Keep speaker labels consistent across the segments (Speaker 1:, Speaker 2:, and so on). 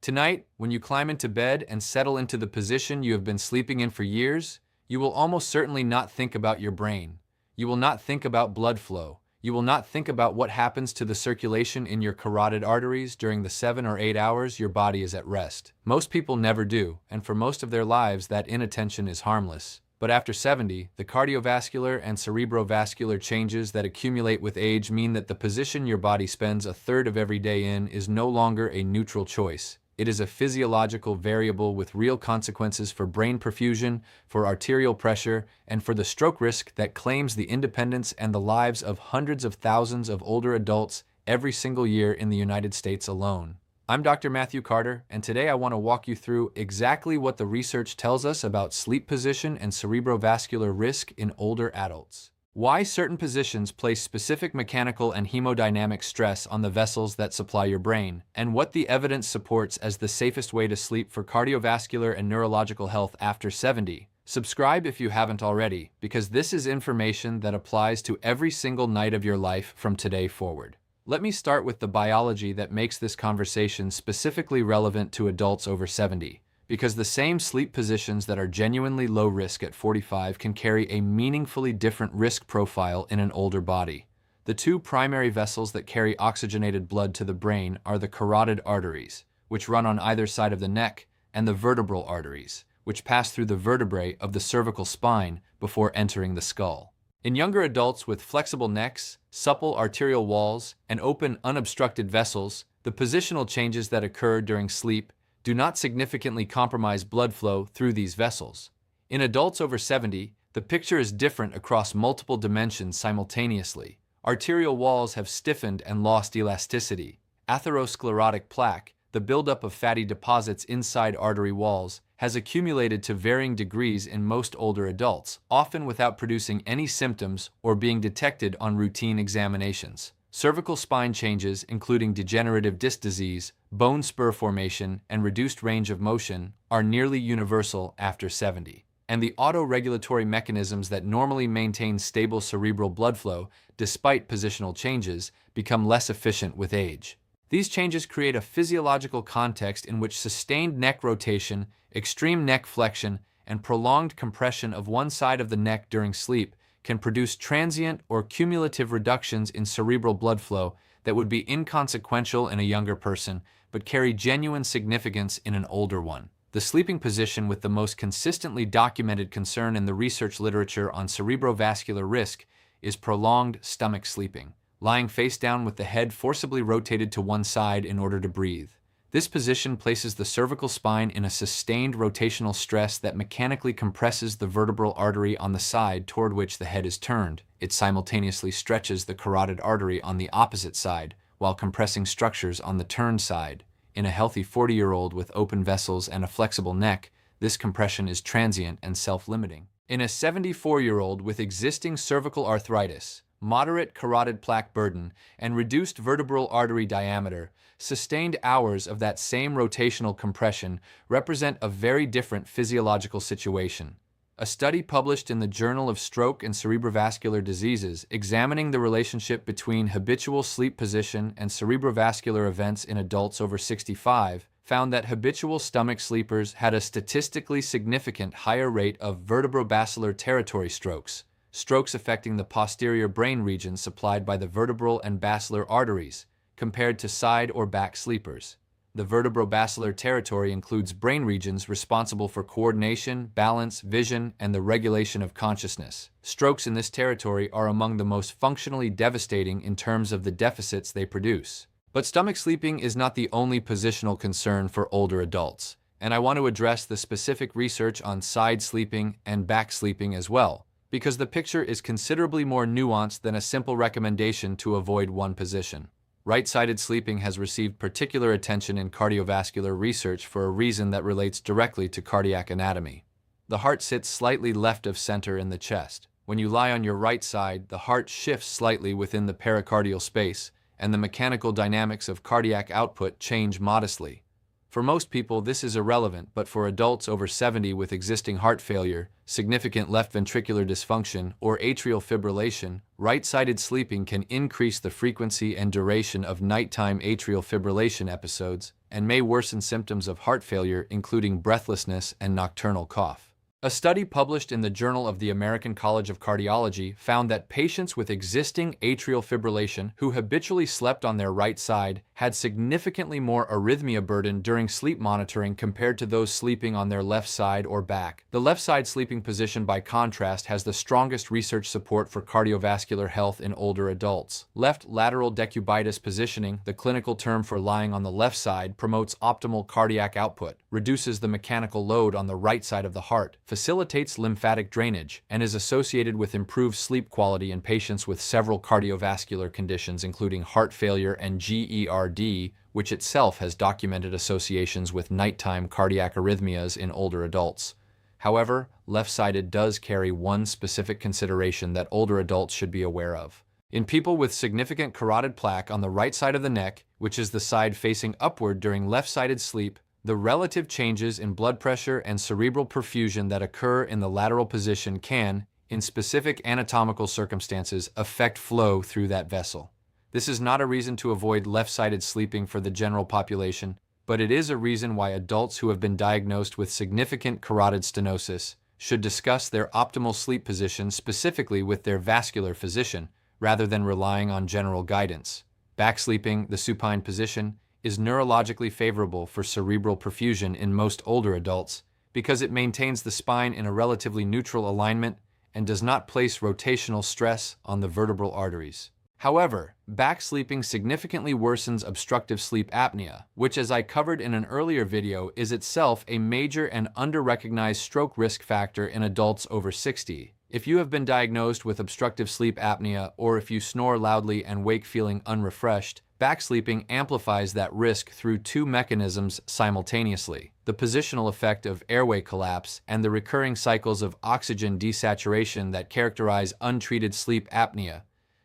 Speaker 1: Tonight, when you climb into bed and settle into the position you have been sleeping in for years, you will almost certainly not think about your brain. You will not think about blood flow. You will not think about what happens to the circulation in your carotid arteries during the 7 or 8 hours your body is at rest. Most people never do, and for most of their lives that inattention is harmless. But after 70, the cardiovascular and cerebrovascular changes that accumulate with age mean that the position your body spends a third of every day in is no longer a neutral choice. It is a physiological variable with real consequences for brain perfusion, for arterial pressure, and for the stroke risk that claims the independence and the lives of hundreds of thousands of older adults every single year in the United States alone. I'm Dr. Matthew Carter, and today I want to walk you through exactly what the research tells us about sleep position and cerebrovascular risk in older adults. Why certain positions place specific mechanical and hemodynamic stress on the vessels that supply your brain, and what the evidence supports as the safest way to sleep for cardiovascular and neurological health after 70. Subscribe if you haven't already, because this is information that applies to every single night of your life from today forward. Let me start with the biology that makes this conversation specifically relevant to adults over 70. Because the same sleep positions that are genuinely low risk at 45 can carry a meaningfully different risk profile in an older body. The two primary vessels that carry oxygenated blood to the brain are the carotid arteries, which run on either side of the neck, and the vertebral arteries, which pass through the vertebrae of the cervical spine before entering the skull. In younger adults with flexible necks, supple arterial walls, and open unobstructed vessels, the positional changes that occur during sleep do not significantly compromise blood flow through these vessels. In adults over 70, the picture is different across multiple dimensions simultaneously. Arterial walls have stiffened and lost elasticity. Atherosclerotic plaque, the buildup of fatty deposits inside artery walls, has accumulated to varying degrees in most older adults, often without producing any symptoms or being detected on routine examinations. Cervical spine changes, including degenerative disc disease, bone spur formation, and reduced range of motion, are nearly universal after 70. And the autoregulatory mechanisms that normally maintain stable cerebral blood flow, despite positional changes, become less efficient with age. These changes create a physiological context in which sustained neck rotation, extreme neck flexion, and prolonged compression of one side of the neck during sleep can produce transient or cumulative reductions in cerebral blood flow that would be inconsequential in a younger person, but carry genuine significance in an older one. The sleeping position with the most consistently documented concern in the research literature on cerebrovascular risk is prolonged stomach sleeping, lying face down with the head forcibly rotated to one side in order to breathe. This position places the cervical spine in a sustained rotational stress that mechanically compresses the vertebral artery on the side toward which the head is turned. It simultaneously stretches the carotid artery on the opposite side, while compressing structures on the turned side. In a healthy 40-year-old with open vessels and a flexible neck, this compression is transient and self-limiting. In a 74-year-old with existing cervical arthritis, moderate carotid plaque burden, and reduced vertebral artery diameter, sustained hours of that same rotational compression represent a very different physiological situation. A study published in the Journal of Stroke and Cerebrovascular Diseases examining the relationship between habitual sleep position and cerebrovascular events in adults over 65 found that habitual stomach sleepers had a statistically significant higher rate of vertebrobasilar territory strokes, strokes affecting the posterior brain region supplied by the vertebral and basilar arteries, compared to side or back sleepers. The vertebrobasilar territory includes brain regions responsible for coordination, balance, vision, and the regulation of consciousness. Strokes in this territory are among the most functionally devastating in terms of the deficits they produce. But stomach sleeping is not the only positional concern for older adults, and I want to address the specific research on side sleeping and back sleeping as well, because the picture is considerably more nuanced than a simple recommendation to avoid one position. Right-sided sleeping has received particular attention in cardiovascular research for a reason that relates directly to cardiac anatomy. The heart sits slightly left of center in the chest. When you lie on your right side, the heart shifts slightly within the pericardial space, and the mechanical dynamics of cardiac output change modestly. For most people, this is irrelevant, but for adults over 70 with existing heart failure, significant left ventricular dysfunction, or atrial fibrillation, right-sided sleeping can increase the frequency and duration of nighttime atrial fibrillation episodes and may worsen symptoms of heart failure, including breathlessness and nocturnal cough. A study published in the Journal of the American College of Cardiology found that patients with existing atrial fibrillation who habitually slept on their right side had significantly more arrhythmia burden during sleep monitoring compared to those sleeping on their left side or back. The left side sleeping position, by contrast, has the strongest research support for cardiovascular health in older adults. Left lateral decubitus positioning, the clinical term for lying on the left side, promotes optimal cardiac output, reduces the mechanical load on the right side of the heart, facilitates lymphatic drainage, and is associated with improved sleep quality in patients with several cardiovascular conditions, including heart failure and GERD, which itself has documented associations with nighttime cardiac arrhythmias in older adults. However, left-sided does carry one specific consideration that older adults should be aware of. In people with significant carotid plaque on the right side of the neck, which is the side facing upward during left-sided sleep, the relative changes in blood pressure and cerebral perfusion that occur in the lateral position can, in specific anatomical circumstances, affect flow through that vessel. This is not a reason to avoid left-sided sleeping for the general population, but it is a reason why adults who have been diagnosed with significant carotid stenosis should discuss their optimal sleep position specifically with their vascular physician, rather than relying on general guidance. Back sleeping, the supine position, is neurologically favorable for cerebral perfusion in most older adults because it maintains the spine in a relatively neutral alignment and does not place rotational stress on the vertebral arteries. However, back sleeping significantly worsens obstructive sleep apnea, which, as I covered in an earlier video, is itself a major and under-recognized stroke risk factor in adults over 60. If you have been diagnosed with obstructive sleep apnea, or if you snore loudly and wake feeling unrefreshed, back sleeping amplifies that risk through two mechanisms simultaneously: the positional effect of airway collapse and the recurring cycles of oxygen desaturation that characterize untreated sleep apnea.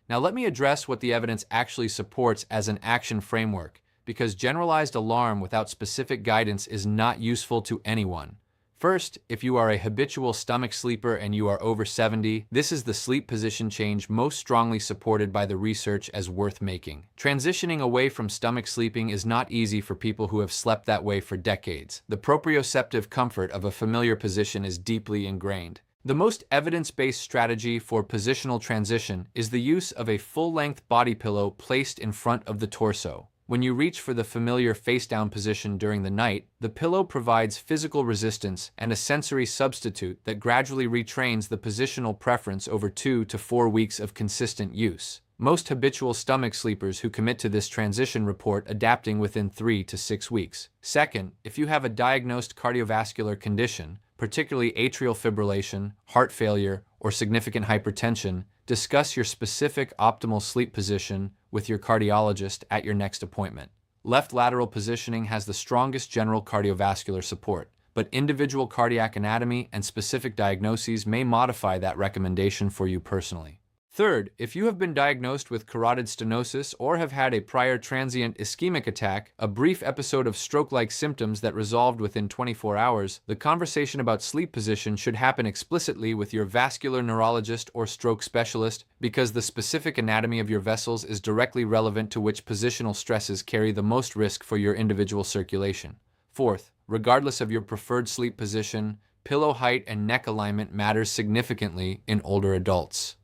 Speaker 1: Now let me address what the evidence actually supports as an action framework, because generalized alarm without specific guidance is not useful to anyone. First, if you are a habitual stomach sleeper and you are over 70, this is the sleep position change most strongly supported by the research as worth making. Transitioning away from stomach sleeping is not easy for people who have slept that way for decades. The proprioceptive comfort of a familiar position is deeply ingrained. The most evidence-based strategy for positional transition is the use of a full-length body pillow placed in front of the torso. When you reach for the familiar face-down position during the night, the pillow provides physical resistance and a sensory substitute that gradually retrains the positional preference over 2 to 4 weeks of consistent use. Most habitual stomach sleepers who commit to this transition report adapting within 3 to 6 weeks. Second, if you have a diagnosed cardiovascular condition, particularly atrial fibrillation, heart failure, or significant hypertension, discuss your specific optimal sleep position with your cardiologist at your next appointment. Left lateral positioning has the strongest general cardiovascular support, but individual cardiac anatomy and specific diagnoses may modify that recommendation for you personally. Third, if you have been diagnosed with carotid stenosis or have had a prior transient ischemic attack, a brief episode of stroke-like symptoms that resolved within 24 hours, the conversation about sleep position should happen explicitly with your vascular neurologist or stroke specialist, because the specific anatomy of your vessels is directly relevant to which positional stresses carry the most risk for your individual circulation. Fourth, regardless of your preferred sleep position, pillow height and neck alignment matters significantly in older adults.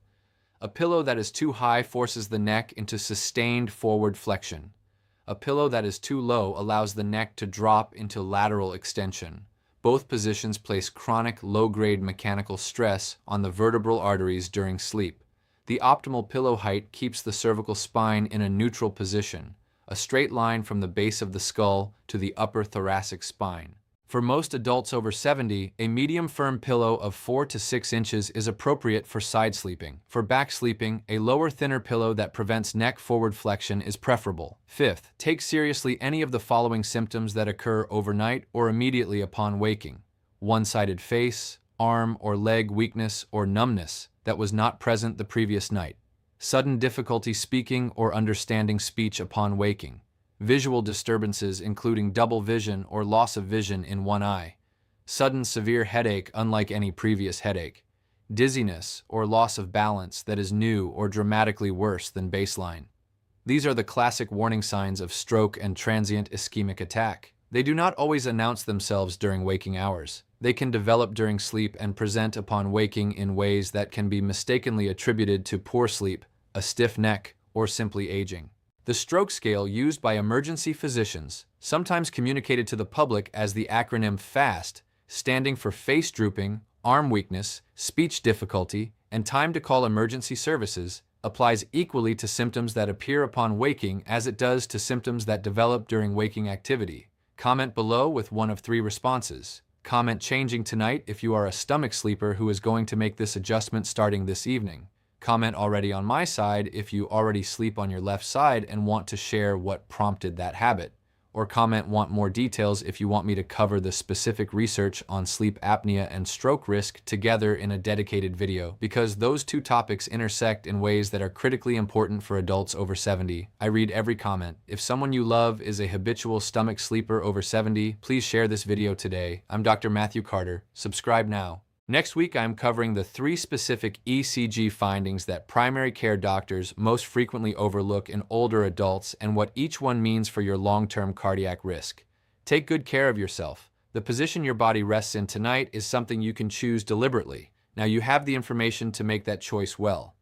Speaker 1: A pillow that is too high forces the neck into sustained forward flexion. A pillow that is too low allows the neck to drop into lateral extension. Both positions place chronic low-grade mechanical stress on the vertebral arteries during sleep. The optimal pillow height keeps the cervical spine in a neutral position, a straight line from the base of the skull to the upper thoracic spine. For most adults over 70, a medium firm pillow of 4 to 6 inches is appropriate for side sleeping. For back sleeping, a lower, thinner pillow that prevents neck forward flexion is preferable. Fifth, take seriously any of the following symptoms that occur overnight or immediately upon waking: one-sided face, arm or leg weakness or numbness that was not present the previous night, sudden difficulty speaking or understanding speech upon waking, Visual disturbances including double vision or loss of vision in one eye. Sudden severe headache unlike any previous headache. Dizziness or loss of balance that is new or dramatically worse than baseline. These are the classic warning signs of stroke and transient ischemic attack. They do not always announce themselves during waking hours. They can develop during sleep and present upon waking in ways that can be mistakenly attributed to poor sleep, a stiff neck, or simply aging. The stroke scale used by emergency physicians, sometimes communicated to the public as the acronym FAST, standing for face drooping, arm weakness, speech difficulty, and time to call emergency services, applies equally to symptoms that appear upon waking as it does to symptoms that develop during waking activity. Comment below with one of 3 responses. Comment changing tonight if you are a stomach sleeper who is going to make this adjustment starting this evening. Comment already on my side if you already sleep on your left side and want to share what prompted that habit. Or comment want more details if you want me to cover the specific research on sleep apnea and stroke risk together in a dedicated video, because those 2 topics intersect in ways that are critically important for adults over 70. I read every comment. If someone you love is a habitual stomach sleeper over 70, please share this video today. I'm Dr. Matthew Carter. Subscribe now. Next week, I'm covering the 3 specific ECG findings that primary care doctors most frequently overlook in older adults and what each one means for your long-term cardiac risk. Take good care of yourself. The position your body rests in tonight is something you can choose deliberately. Now you have the information to make that choice well.